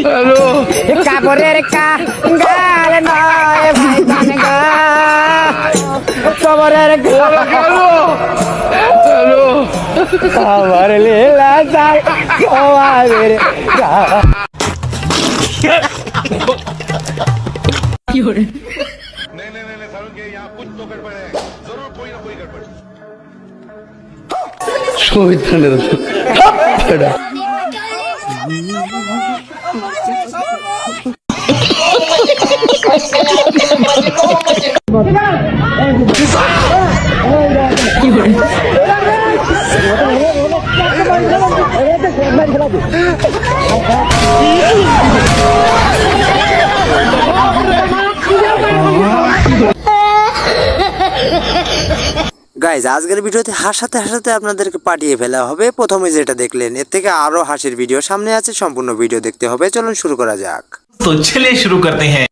Hello কাপড়ের কাঙ্গাল নয় ভাই জানগা কবরের হ্যালো হ্যালো আমার লীলা যায় কবরের কি করে नहीं सारुण के यहाँ कुछ तो गड़बड़ है जरूर कोई ना कोई गड़बड़ শহীদানের গাইজ আজকের ভিডিওতে হাসাতে হাসাতে আপনাদেরকে পাঠিয়ে ফেলা হবে। প্রথমে যেটা দেখলেন এর থেকে আরো হাসির ভিডিও সামনে আছে, সম্পূর্ণ ভিডিও দেখতে হবে। চলুন শুরু করা যাক। तो चलिए शुरू करते हैं।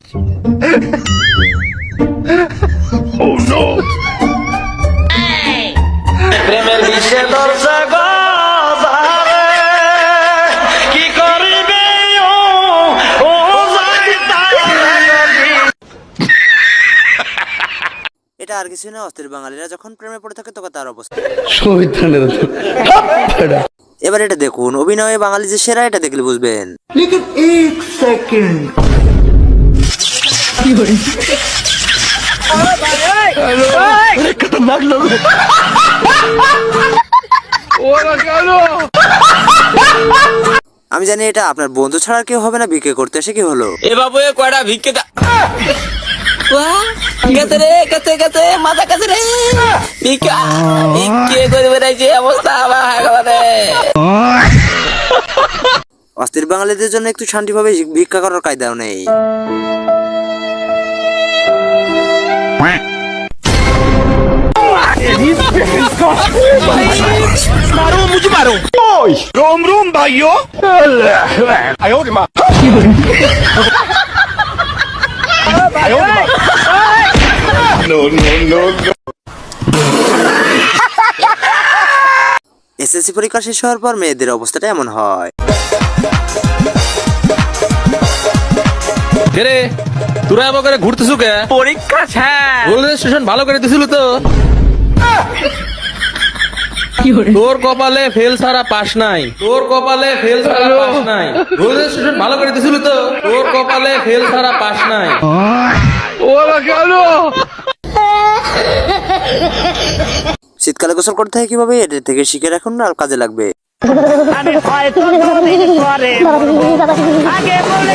প্রেমের বিষে দর্শক কি করবে ও এটা আর কিছু না, অস্থির বাঙালিরা যখন প্রেমে পড়ে থাকে তখন তার অবস্থা। শহীদানের এবার এটা দেখুন, অভিনয়ে বাঙালি যে সেরা, এটা দেখলে বুঝবেন। ওরা কেন আমি জানি এটা আপনার বন্ধু ছাড়া আর কেউ হবে না। ভিক্ষে করতে এসে কি হলো? এ বাবু এ কয়টা ভিক্ষে দা কাছে রে কাছে কাছে মাথা কাছে রে ভিক্ষা ভিক্ষে করে বেড়াইছে অবস্থা আমার একেবারে। অস্থির বাঙালিদের জন্য একটু শান্তিভাবে ভিক্ষা করার কায়দাও নেই। मारो मुझे मारो रोम रोम भाइयों आयो रे माँ आयो रे माँ नो नो नो এসএসসি পরীক্ষা শেষ হওয়ার পর মেয়েদের অবস্থাটা এমন হয়। রে তোরা আবার করে ঘুরতেছু কে? পরীক্ষা শেষ রেলওয়ে স্টেশন ভালো করে দিছিল তো? তোর কপালে ফেল ছাড়া পাস নাই, তোর কপালে ফেল ছাড়া পাস নাই। রেলওয়ে স্টেশন ভালো করে দিছিল তো? তোর কপালে ফেল ছাড়া পাস নাই। ওরা কেন শীতকালে গোসল করতে হয় কিভাবে, এটা থেকে শিখে রাখুন না, আর কাজে লাগবে। আমি হয়তো নদীর পরে আগে বলে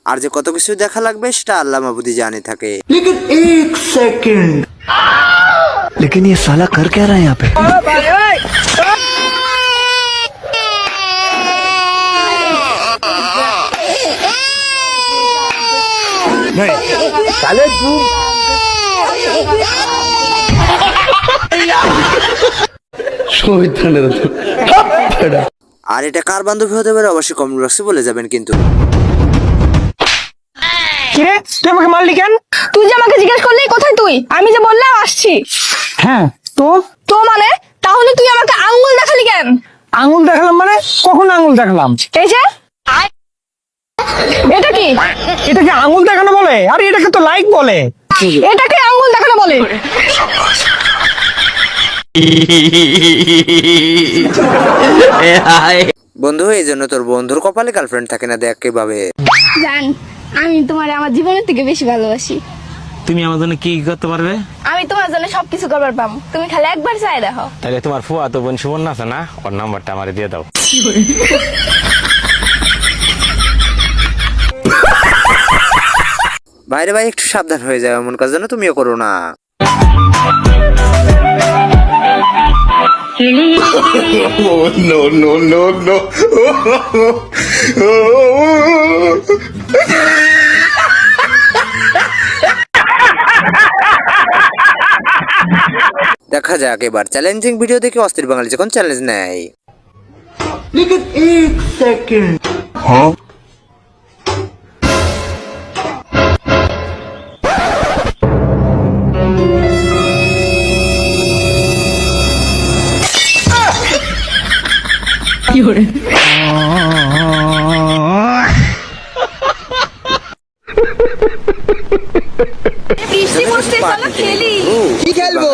আর যে কত কিছু দেখা লাগবে সেটা আল্লাহ মাহবুদি জানে থাকে। लेकिन ये साला कर क्या रहा है यहाँ पे? শহীদানের আর এটা কার বান্ধবী হতে পারে অবশ্যই কমেন্ট বক্সে বলে যাবেন। কিন্তু কিরে তুই আমাকে মারলি কেন? তুই যে আমাকে জিজ্ঞেস করলি কোথায় তুই, আমি যে বললাম আসছি। হ্যাঁ তো তো মানে তাহলে তুই আমাকে আঙ্গুল দেখালি কেন? আঙুল দেখালাম মানে কখন আঙুল দেখালাম? এই যে এটা কি? এটাকে আঙুল দেখানো বলে? আরে এটাকে তো লাইক বলে। এটাকে আঙ্গুল দেখানো বলে? বন্ধু, এই জন্য তোর বন্ধুর কপালে গার্লফ্রেন্ড থাকে না, দেখ কিভাবে। জান, আমি তোমার আমার জীবনের থেকে বেশি ভালোবাসি। তুমি আমার জন্য কি করতে পারবে? আমি তোমার জন্য সবকিছু করবার পাবো, তুমি খালি একবার চাই দেখো। তাহলে তোমার ফুয়া তো বোন সুবর্ণ আছে না, ওর নাম্বারটা আমার দিয়ে দাও। বাইরে ভাই একটু সাবধান হয়ে যাও, এমন কাজ যেন তুমিও করো না। नो नो नो नो দেখা যাক এবার চ্যালেঞ্জিং ভিডিও দেখে অস্থির বাঙালি যখন চ্যালেঞ্জ নেয়। लेकिन एक सेकंड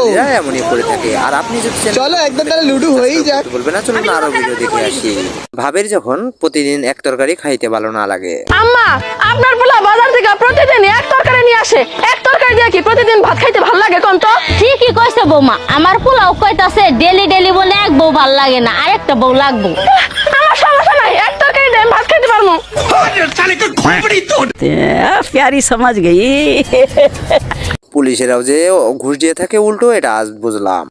বাঙালিরা এমনই করে থাকে। আর আপনি যদি চলো একদম তাহলে লুডো হয়েই যাক, বলবে না চলুন আরো ভিডিও দেখে আসি। ভাবের যখন প্রতিদিন এক তরকারি খাইতে ভালো না লাগে। আম্মা, আপনার পোলা বাজার থেকে প্রতিদিন এক তরকারি নিয়ে আসে। এক তরকারি দিয়ে কি প্রতিদিন ভাত খাইতে ভালো লাগে কোন তো? ঠিকই কইছে বৌমা, আমার পোলাও কইতাছে ডেলি ডেলি বলে এক বউ ভাল লাগে না, আরেকটা বউ লাগবো। আমার সমস্যা নাই, এক তরকারি দিয়ে ভাত খাইতে পারবো। प्यारी समझ गई। পুলিশেরাও যে ঘুষ দিয়ে থাকে উল্টো, এটা আজ বুঝলাম।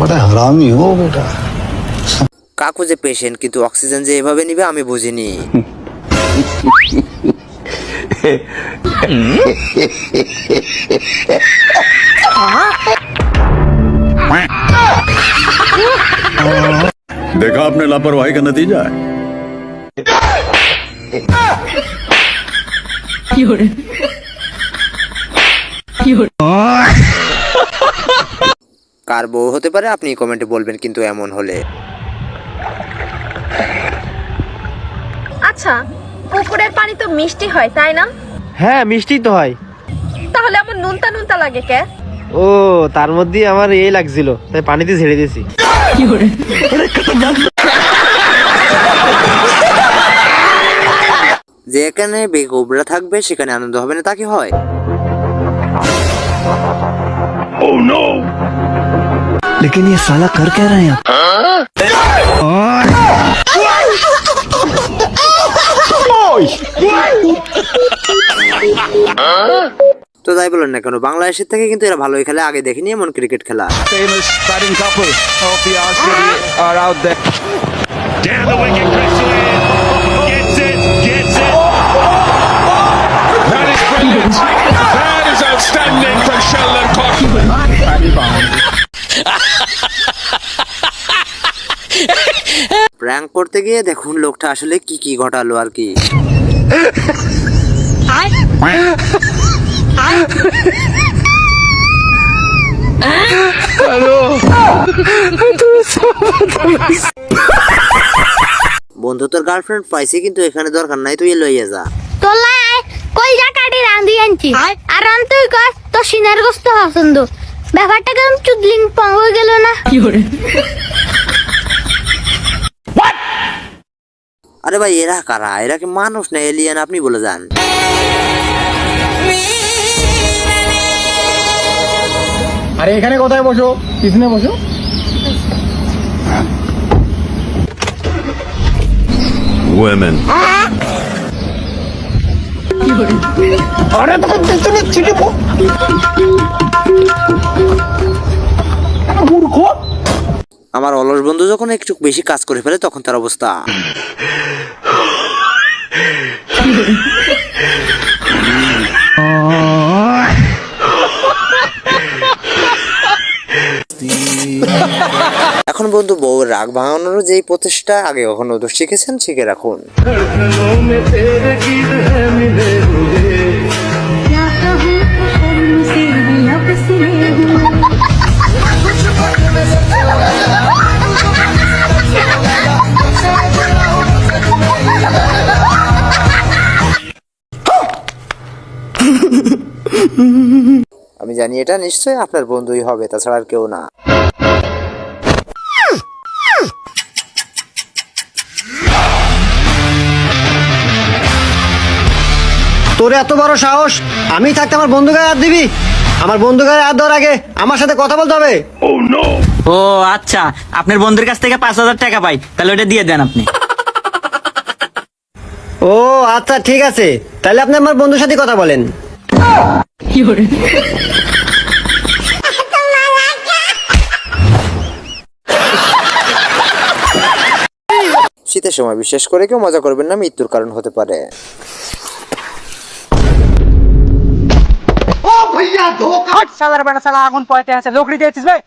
बड़ा हरामी हो बेटा। কাকু যে পেশেন্ট, কিন্তু অক্সিজেন যে এভাবে নিবে আমি বুঝিনি। देखा आपने लापरवाही का नतीजा है। কার বউ হতে পারে আপনি কমেন্টে বলবেন কিন্তু এমন হলে। আচ্ছা, পুকুরের পানি তো মিষ্টি হয় তাই না? হ্যাঁ মিষ্টি তো হয়। তাহলে আমার নুনতা নুনতা লাগে কে? ও তার মধ্যে আমার এই লাগছিল, তাই পানিতে ছেড়ে দিয়েছি। যেখানে বেগোবরা থাকবে সেখানে আনন্দ হবে না, তা কি হয়? लेकिन ये साला कर क्या रहे हैं आप? তো তাই বলেন না কেন, বাংলাদেশের থেকে কিন্তু এরা ভালোই খেলে, আগে দেখিনি এমন ক্রিকেট খেলা। Famous batting couple of the RCB are out there. Down the wicket, Chris Lynn gets it. That is brilliant. That is outstanding from Sheldon Cotton. Prank করতে গিয়ে দেখুন লোকটা আসলে কি কি ঘটালো আর কি। বন্ধু তোর গার্লফ্রেন্ড পাইছি, কিন্তু এখানে দরকার নাই, তুই লইয়া যা। তোলাই কই যা কাটি রান্ধি আনছি, আর রান্ধতেই কয় তো সিনার গোস্ত পছন্দ। ব্যাপারটা কেমন চুদলিং পং হয়ে গেল না? আরে ভাই এরা কারা? এরা কি মানুষ না এলিয়েন? আপনি বলে যান। अरे এখানে কোথায় বসো, পিছনে বসো। Women. আরে তখন পিছনে ছিটে মূর্খ। আমার অলস বন্ধু যখন একটু বেশি কাজ করে ফেলে তখন তার অবস্থা। এখন বন্ধু বউ রাগ ভাঙানোর যেই প্রচেষ্টা আগে কখনো তো শিখেছেন, শিখে রাখুন। আমি জানি এটা নিশ্চয়ই আপনার বন্ধুই হবে, তাছাড়া আর কেউ না। তোর এত বড় সাহস, আমি থাকতে আমার বন্ধু গায়ে হাত দিবি? আমার বন্ধু গায়ে হাত দেওয়ার আগে আমার সাথে কথা বলতে হবে। ও আচ্ছা, আপনার বন্ধুর কাছ থেকে 5,000 টাকা পাই, তাহলে ওটা দিয়ে দেন আপনি। ও আচ্ছা ঠিক আছে, তাহলে আপনি আমার বন্ধুর সাথে কথা বলেন। শীতের সময় বিশেষ করে কেউ মজা করবেন না, মৃত্যুর কারণ হতে পারে। সালার বেটা সালা আগুন পয়তে আছে, লোকড়ি দিয়েছিস ভাই।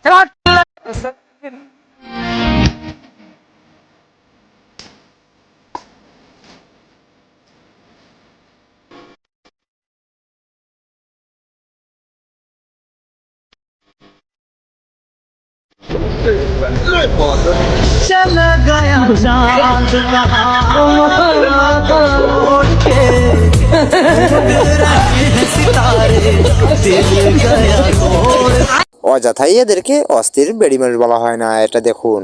অযথাই এদেরকে অস্থির বেড়ি মানুষ বলা হয় না, এটা দেখুন।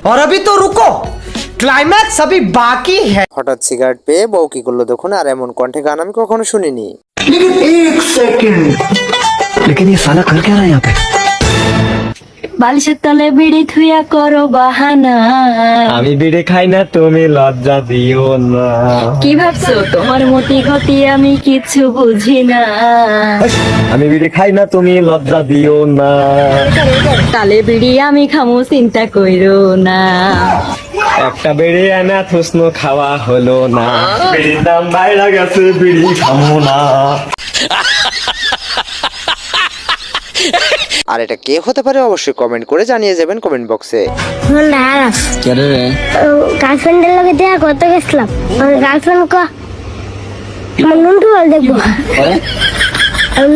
और अभी तो रुको, क्लाइमैक्स अभी बाकी है। হঠাৎ সিগারেট পেয়ে বউ কি করলো দেখুন, আর এমন কণ্ঠে গান আমি কখনো শুনিনি। एक सेकंड, लेकिन ये साला कर क्या रहा है यहाँ पे? বালিশের তলে বিড়ি থুইয়া করো বাহানা। আমি বিড়ি খাই না, তুমি লজ্জা দিও না। কি ভাবছো তোমার মতি গতি আমি কিছু বুঝি না। আমি বিড়ি খাই না, তুমি লজ্জা দিও না। তালে বিড়ি আমি খামু চিন্তা কইরো না। একটা বিড়ি আনা থুসনো খাওয়া হলো না, বিড়ির দাম বাইরে গেছে, বিড়ি খামো না। আর এটা কে হতে পারে অবশ্যই কমেন্ট করে জানিয়ে যাবেন কমেন্ট বক্সে। গার্লফ্রেন্ডের লগে দেখা করতে গেছিলাম, আমার গার্লফ্রেন্ড আমার নুন্টু বল দেখবো,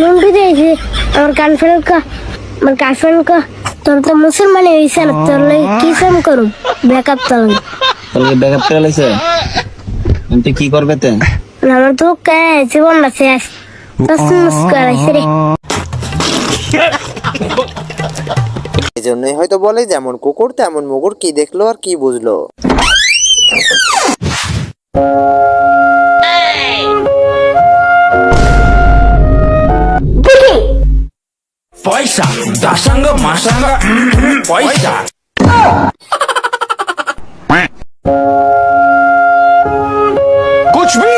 নুন্টু দিয়েছি আমার গার্লফ্রেন্ড তোর তো মুসলমান হয়েছে না, তোর লাগে কি কাম করুম, ব্রেকআপ তো ব্যাকআপ করে লাইছে তুই কি করবে তে? আমার তো জীবন না শেষ, করাইছে রে। এই জন্যই হয়তো বলে যেমন কুকুর তেমন মুগুর, কি দেখলো আর কি বুঝলো। পয়সা দাসাঙ্গ মাসাঙ্গ পয়সা कुछ भी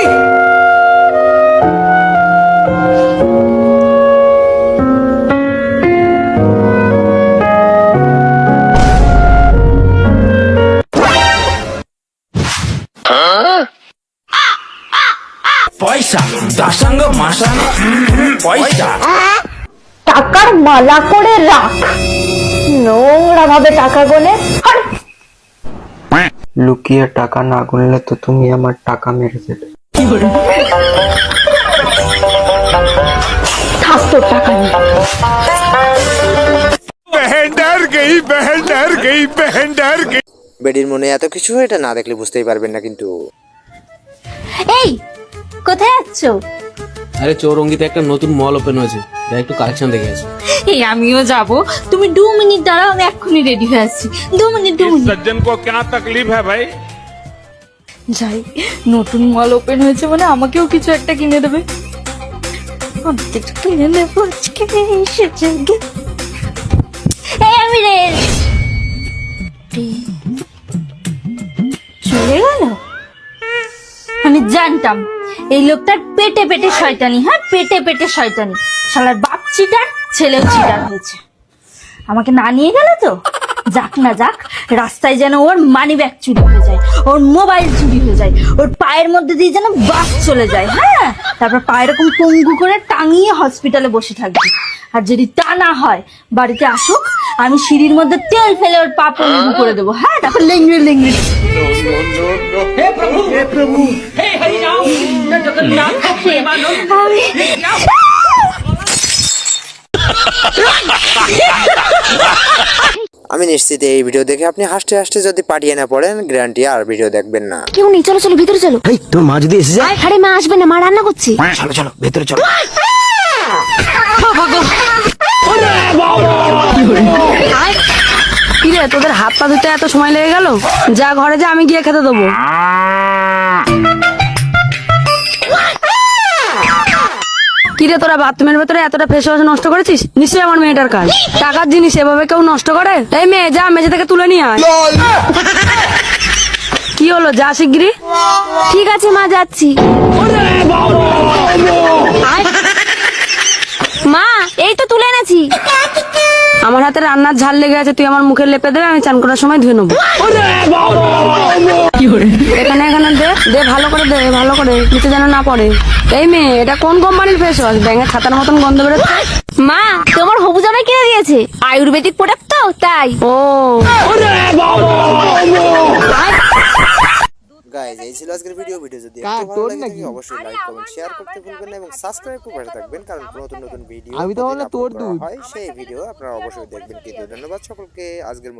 পয়সা দাসাঙ্গ মাসাঙ্গ পয়সা টাকার মালা করে রাখ, নোংরা ভাবে টাকা গোনে। লুকিয়ে টাকা না গুনলে তো তুমি আমার টাকা মেরে দেবে। থাক তোর টাকা নেই। বেডির মনে এত কিছু, এটা না দেখলে বুঝতেই পারবেন না কিন্তু। এই কোথায় যাচ্ছ? আরে চৌরঙ্গিতে একটা নতুন মল ওপেন হয়েছে, যা একটু কালেকশন দেখে আসি। এই আমিও যাব, তুমি 2 মিনিট দাঁড়াও, আমি এক্ষুনি রেডি হয়ে আসছি। 2 মিনিট। सज्जन को क्या तकलीफ है भाई? যাই, নতুন মল ওপেন হয়েছে মানে আমাকেও কিছু একটা কিনে দেবে। আমি তো একটু কিনে নেবো আজকে এসে জায়গা। এই আমি রে চলে গেল। আমি জানতাম এই লোকটার পেটে পেটে শয়তানি, হ্যাঁ পেটে পেটে শয়তানি। শালার বাপ চিটার, ছেলেও চিটার হয়েছে। আমাকে না নিয়ে গেলে তো যাক না যাক, রাস্তায় যেন ওর মানি ব্যাগ চুরি হয়ে যায়, ওর মোবাইল চুরি হয়ে যায়, ওর পায়ের মধ্যে দিয়ে যেন বাস চলে যায়। হ্যাঁ, তারপর পায়ে এরকম পঙ্গু করে টাঙিয়ে হসপিটালে বসে থাকবে। আর যদি তা না হয়, বাড়িতে আসুক, আমি সিঁড়ির মধ্যে তেল ফেলে ওর পা পঙ্গু করে দেবো। হ্যাঁ, তারপর লেংড়ে লেংড়ে আমি নিশ্চিত এই ভিডিও দেখে আপনি হাসতে হাসতে যদি পাঠিয়ে না পড়েন, গ্যারান্টি আর ভিডিও দেখবেন না। কেউ নেই, চলো চলো ভিতরে চলো। এই তোর মা যদি এসে যায়? আরে মা আসবে না, মা রান্না করছি। চলো চলো ভেতরে চলো। কিরে তোদের হাত পা ধুতে এত সময় লেগে গেল? যা ঘরে যা, আমি গিয়ে খেতে দেবো। কিরে তোরা বাথরুমের ভেতরে এতটা ফেস ওয়াশ নষ্ট করেছিস? নিশ্চয়ই আমার মেয়েটার কাজ। টাকার জিনিস এভাবে কেউ নষ্ট করে? এই মেয়ে, যা মেঝে থেকে তুলে নিয়ে আয়। কি হলো, যা শিগগিরি। ঠিক আছে মা, যাচ্ছি। মা এই তো তুলে এনেছি। আমার হাতে রান্নার ঝাল লেগে আছে, তুই আমার মুখে লেপে দেবে, আমি চান করার সময় ধুয়ে নেবো। এখানে এখানে দে দে, ভালো করে দে, ভালো করে, নিচে যেন না পড়ে। এই মেয়ে, এটা কোন কোম্পানির ফেস ওয়াশ? ব্যাঙের ছাতার মতন গন্ধ বেরোচ্ছে। মা তোমার হবু জামাই কিনে দিয়েছে, আয়ুর্বেদিক প্রোডাক্ট তো তাই। ও গাইজ, এই ছিল আজকের ভিডিও। যদি একটু ভালো লাগে থাকে অবশ্যই লাইক কমেন্ট শেয়ার করতে ভুলবেন না এবং সাবস্ক্রাইব করে পাশে থাকবেন, কারণ নতুন নতুন ভিডিও আমি তো হয় সেই ভিডিও আপনারা অবশ্যই দেখবেন। কিন্তু ধন্যবাদ সকলকে আজকের মতো।